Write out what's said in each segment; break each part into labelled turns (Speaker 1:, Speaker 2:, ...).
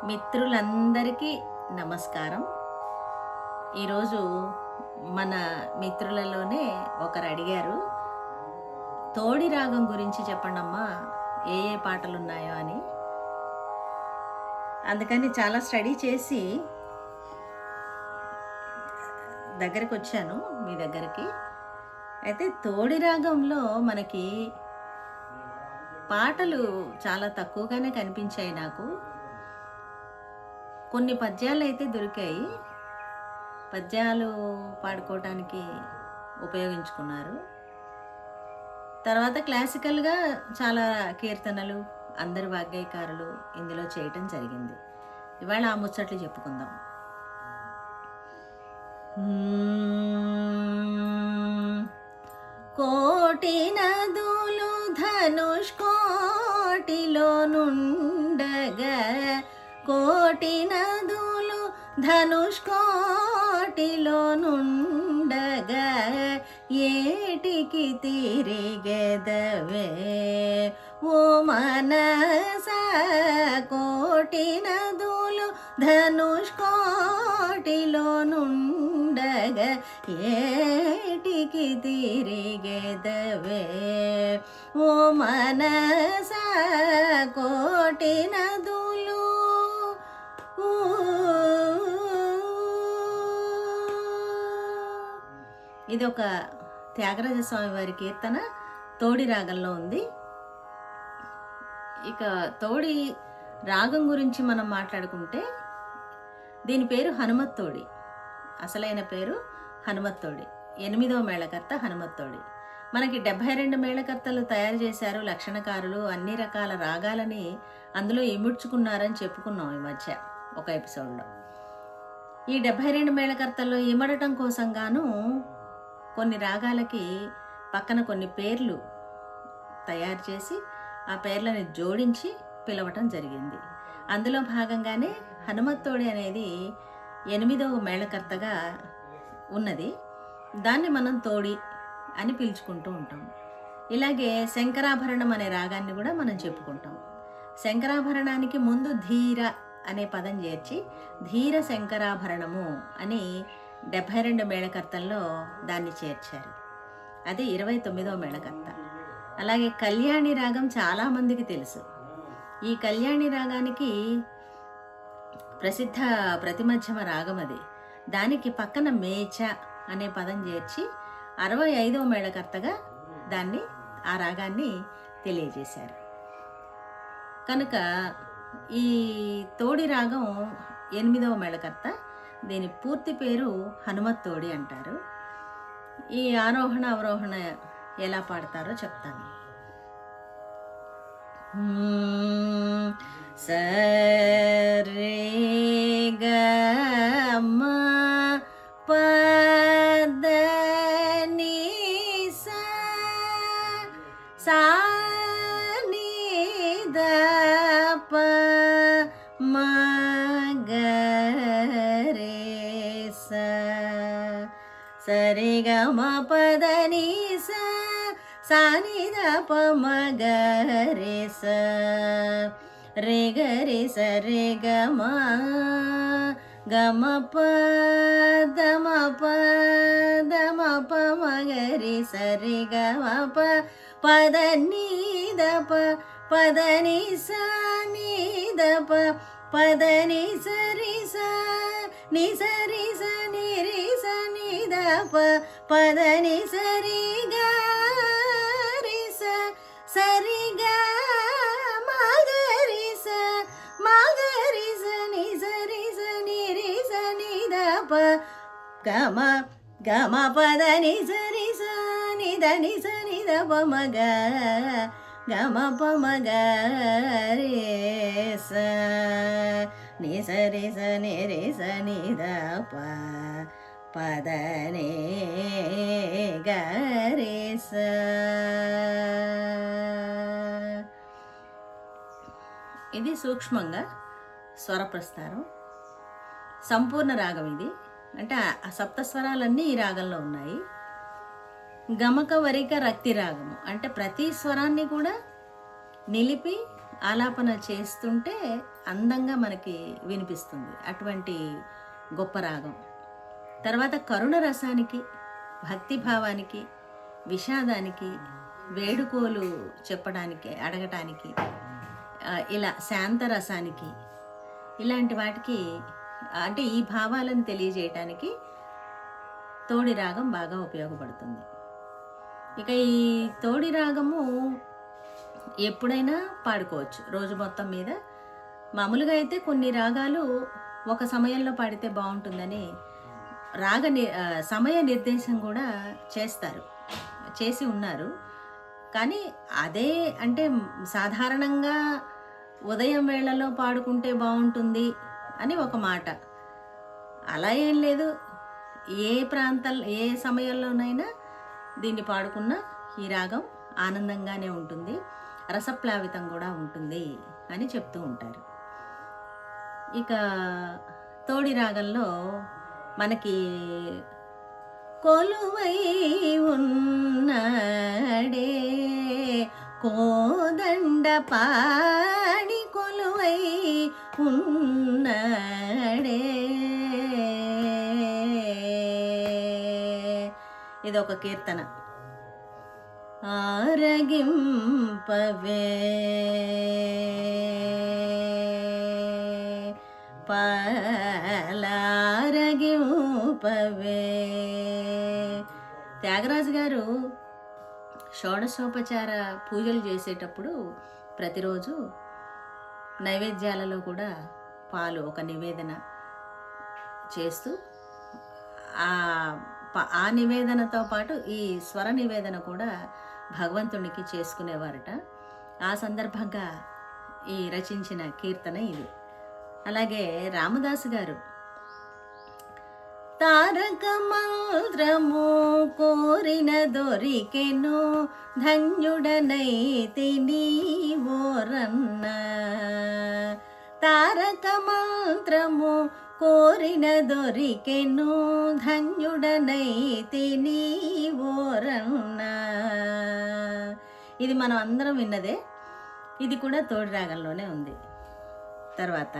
Speaker 1: మిత్రులందరికీ నమస్కారం. ఈరోజు మన మిత్రులలోనే ఒకరు అడిగారు, తోడి రాగం గురించి చెప్పండమ్మా, ఏ ఏ పాటలు ఉన్నాయో అని. అందుకని చాలా స్టడీ చేసి దగ్గరికి వచ్చాను మీ దగ్గరికి. అయితే తోడి రాగంలో మనకి పాటలు చాలా తక్కువగానే కనిపించాయి నాకు. కొన్ని పద్యాలు అయితే దొరికాయి, పద్యాలు పాడుకోవటానికి ఉపయోగించుకున్నారు. తర్వాత క్లాసికల్గా చాలా కీర్తనలు, అందరి వాగ్గేయకారులు ఇందులో చేయటం జరిగింది. ఇవాళ ఆ ముచ్చట్లు చెప్పుకుందాం. కోటి నదులు ధనుష్కోటిలో నుండగా, కోటి నదులు ధనుష్కోటిలో నుండగా, ఏటికి తిరిగెదవే ఓ మనస. కోటి నదులు ధనుష్కోటిలో నుండగా, ఏటికి తిరిగెదవే ఓ మనస. కోటి నదులు ఇది ఒక త్యాగరాజ స్వామి వారి కీర్తన, తోడి రాగంలో ఉంది. ఇక తోడి రాగం గురించి మనం మాట్లాడుకుంటే, దీని పేరు హనుమత్తోడి. అసలైన పేరు హనుమత్తోడి. 8వ మేళకర్త హనుమత్తోడి. మనకి 72 మేళకర్తలు తయారు చేశారు లక్షణకారులు. అన్ని రకాల రాగాలని అందులో ఇముడ్చుకున్నారని చెప్పుకున్నాం ఈ మధ్య ఒక ఎపిసోడ్లో. ఈ 72 మేళకర్తల్లో ఇమడటం కోసం గాను కొన్ని రాగాలకి పక్కన కొన్ని పేర్లు తయారు చేసి ఆ పేర్లని జోడించి పిలవటం జరిగింది. అందులో భాగంగానే హనుమత్తోడి అనేది 8వ మేళకర్తగా ఉన్నది. దాన్ని మనం తోడి అని పిలుచుకుంటూ ఉంటాం. ఇలాగే శంకరాభరణం అనే రాగాన్ని కూడా మనం చెప్పుకుంటాం. శంకరాభరణానికి ముందు ధీర అనే పదం చేర్చి ధీర శంకరాభరణము అని 72 మేళకర్తల్లో దాన్ని చేర్చారు. అది 29వ మేళకర్త. అలాగే కళ్యాణి రాగం చాలామందికి తెలుసు. ఈ కళ్యాణి రాగానికి ప్రసిద్ధ ప్రతిమధ్యమ రాగం అది. దానికి పక్కన మేచ అనే పదం చేర్చి 65వ మేళకర్తగా ఆ రాగాన్ని తెలియజేశారు. కనుక ఈ తోడి రాగం 8వ మేళకర్త. దీని పూర్తి పేరు హనుమత్తోడి అంటారు. ఈ ఆరోహణ అవరోహణ ఎలా పాడతారో చెప్తాను. సరే గ మ పద ని సా ని ద ప మ గ రే స. సరే గ మ పద ని సా ని ద ప మ గ రే స. రే గ రే స రే గ మ గ మ ప ద మ ప ద మ ప మ గ రే స రే గ మ ప పద ని ద ప పద ని స ని ద ప పద ని స రి స ని స రి స ని రి స ని ద ప పద ని స రి గ రి స స రి గ మ గ రి స మ గ రి స ని స రి స ని రి స ని ద ప గ మ పద ని స రి స ని ద ని స ని ద ప మ గ గ మ ప మ గ రే స ని స రి స ని రి స ని ద ప పద ని గ రే స. ఇది సూక్ష్మంగా స్వరప్రస్థానం. సంపూర్ణ రాగం ఇది. అంటే ఆ సప్తస్వరాలన్నీ ఈ రాగంలో ఉన్నాయి. గమక వరిక రక్తి రాగము అంటే ప్రతి స్వరాన్ని కూడా నిలిపి ఆలాపన చేస్తుంటే అందంగా మనకి వినిపిస్తుంది. అటువంటి గొప్ప రాగం. తర్వాత కరుణ రసానికి, భక్తిభావానికి, విషాదానికి, వేడుకోలు చెప్పడానికి, అడగటానికి, ఇలా శాంతరసానికి, ఇలాంటి వాటికి అంటే ఈ భావాలను తెలియజేయటానికి తోడి రాగం బాగా ఉపయోగపడుతుంది. ఇక ఈ తోడి రాగము ఎప్పుడైనా పాడుకోవచ్చు రోజు మొత్తం మీద. మామూలుగా అయితే కొన్ని రాగాలు ఒక సమయంలో పాడితే బాగుంటుందని సమయ నిర్దేశం కూడా చేసి ఉన్నారు. కానీ అదే అంటే సాధారణంగా ఉదయం వేళలో పాడుకుంటే బాగుంటుంది అని ఒక మాట. అలా ఏం లేదు, ఏ సమయంలోనైనా దీన్ని పాడుకున్న ఈ రాగం ఆనందంగానే ఉంటుంది, రసప్లావితం కూడా ఉంటుంది అని చెప్తూ ఉంటారు. ఇక తోడి రాగంలో మనకి కొలువై ఉన్నడే కోదండ పాడి కొలువై ఉన్నడే, ఇదొక కీర్తన. ఆరగింపవే పాలారగింపవే. త్యాగరాజు గారు షోడశోపచార పూజలు చేసేటప్పుడు ప్రతిరోజు నైవేద్యాలలో కూడా పాలు ఒక నివేదన చేస్తూ ఆ నివేదనతో పాటు ఈ స్వర నివేదన కూడా భగవంతునికి చేసుకునేవారట. ఆ సందర్భంగా ఈ రచించిన కీర్తన ఇది. అలాగే రామదాసు గారు తారక మంత్రము కోరిన దొరికెను ధన్యుడనైతి నీవోరన్న. తారక మంత్రము కోరిన దొరికెను ధన్యుడనైతి నీవోరన్న. ఇది మనం అందరం విన్నదే. ఇది కూడా తోడి రాగంలోనే ఉంది. తర్వాత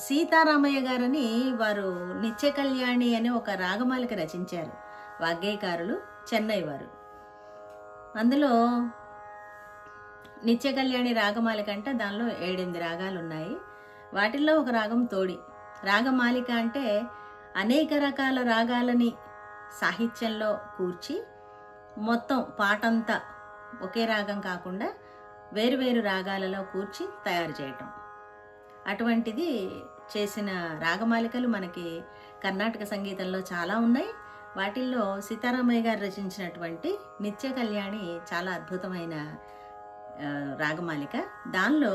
Speaker 1: సీతారామయ్య గారని వారు నిత్య కళ్యాణి అనే ఒక రాగమాలిక రచించారు. వాగ్గేయకారులు, చెన్నై వారు. అందులో నిత్య కళ్యాణి రాగమాలిక అంటే దానిలో 7-8 రాగాలు ఉన్నాయి. వాటిల్లో ఒక రాగం తోడి. రాగమాలిక అంటే అనేక రకాల రాగాలని సాహిత్యంలో కూర్చి మొత్తం పాటంతా ఒకే రాగం కాకుండా వేరువేరు రాగాలలో కూర్చి తయారు చేయటం. అటువంటిది చేసిన రాగమాలికలు మనకి కర్ణాటక సంగీతంలో చాలా ఉన్నాయి. వాటిల్లో సీతారామయ్య గారు రచించినటువంటి నిత్య కళ్యాణి చాలా అద్భుతమైన రాగమాలిక. దానిలో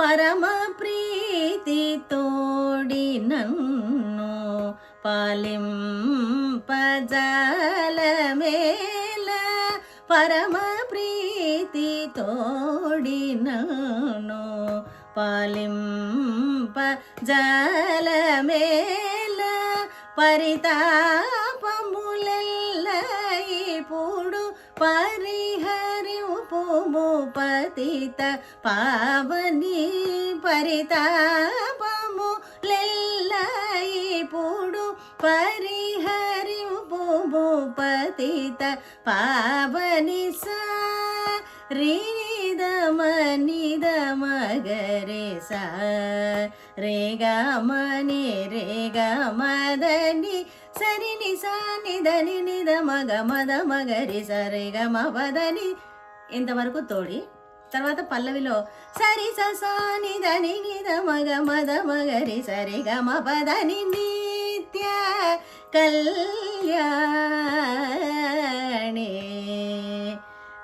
Speaker 1: పరమ ప్రీతి తోడి నన్ను పాలింపజాలమేల, పరమ ప్రీతి తోడి నన్ను పాలింపజాలమేల, పరితాపములెల్ల ఇప్పుడు పరిహరింపుము పతిత పావని, పరితాపములెల్ల ఇప్పుడు పరిహరింపుము పతిత పావని. సా రినిదమ నిదమగరే సా రేగమని రేగమదని సరిని సానిదని నిదమగ మద మగరి సరిగమవదని. ఇంతవరకు తోడి. తర్వాత పల్లవిలో సరి ససానిదని నిదమగ మద మగరి సరిగమపదని నిత్య కళ్యాణి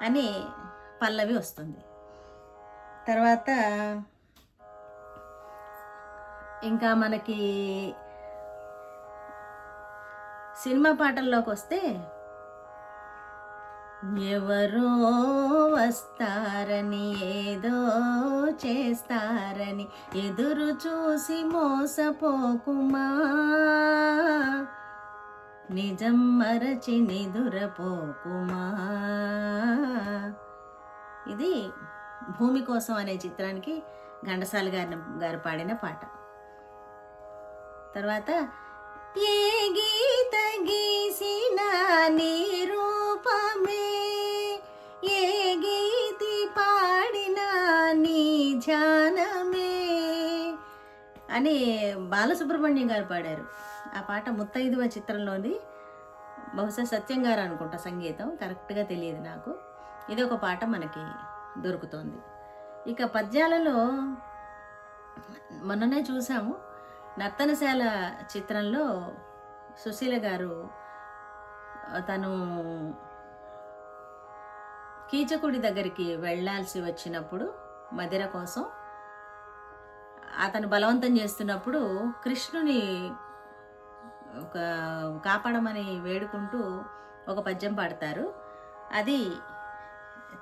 Speaker 1: అని పల్లవి వస్తుంది. తర్వాత ఇంకా మనకి సినిమా పాటల్లోకి వస్తే ఎవరో వస్తారని ఏదో చేస్తారని ఎదురు చూసి మోసపోకుమా, నిజం మరచి నిదురపోకుమా. ఇది భూమి కోసం అనే చిత్రానికి ఘంటసాల గారు పాడిన పాట. తర్వాత ఏ గీత గీసిన నీ రూపమే, ఏ గీతి పాడిన నీ ధ్యానమే అని బాలసుబ్రహ్మణ్యం గారు పాడారు. ఆ పాట ముత్తైదువ చిత్రంలోది. బహుశా సత్యం గారు అనుకుంటా సంగీతం, కరెక్ట్గా తెలియదు నాకు. ఇది ఒక పాట మనకి దొరుకుతోంది. ఇక పద్యాలలో మొన్ననే చూసాము, నర్తనశాల చిత్రంలో సుశీల గారు తను కీచకుడి దగ్గరికి వెళ్ళాల్సి వచ్చినప్పుడు మదిర కోసం అతను బలవంతం చేస్తున్నప్పుడు కృష్ణుని కాపాడమని వేడుకుంటూ ఒక పద్యం పాడతారు. అది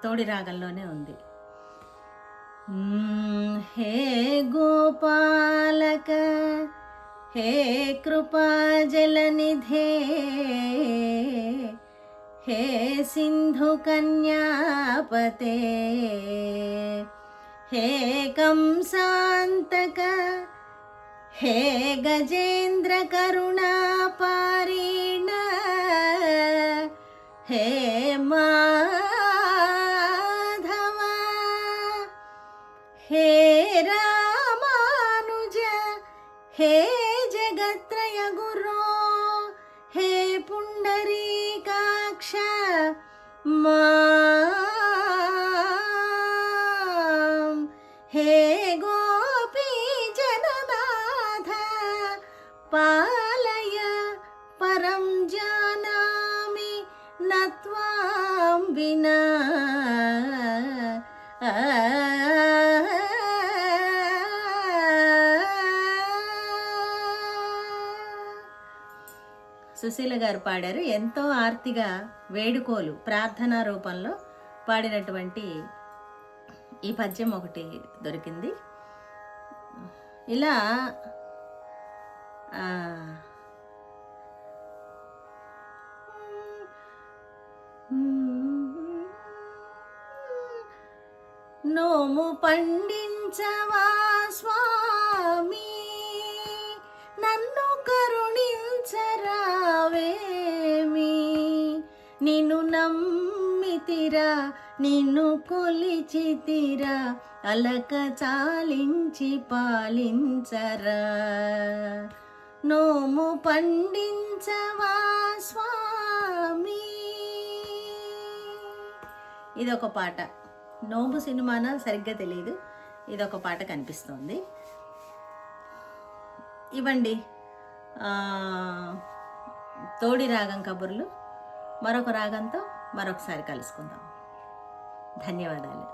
Speaker 1: తోడి రాగంలోనే ఉంది. హే గోపాలక హే కృపా జలనిధే హే సింధు కన్యాపతే హే కంసాంతక హే గజేంద్ర కరుణా పారీణ హే మాధవ హే రామానుజ హే జగత్రయ గురో హే పుండరీకాక్ష హే గోపీ జననాథ పాలయ పరం జానామి నత్వాం వినా. సుశీల గారు పాడారు. ఎంతో ఆర్తిగా వేడుకోలు ప్రార్థనా రూపంలో పాడినటువంటి ఈ పద్యం ఒకటి దొరికింది. ఇలా నోము పండించవా స్వామి నన్ను కరుణించరావేమి, నిన్ను నమ్మితిరా నిన్ను కొలిచితిరా అలక చాలించి పాలించరా. నోము పండించవా స్వామి. ఇదొక పాట. నోము సినిమాన సరిగ్గా తెలియదు, ఇదొక పాట కనిపిస్తోంది. ఇవ్వండి తోడి రాగం కబుర్లు. మరొక రాగంతో మరొకసారి కలుసుకుందాం. ధన్యవాదాలు.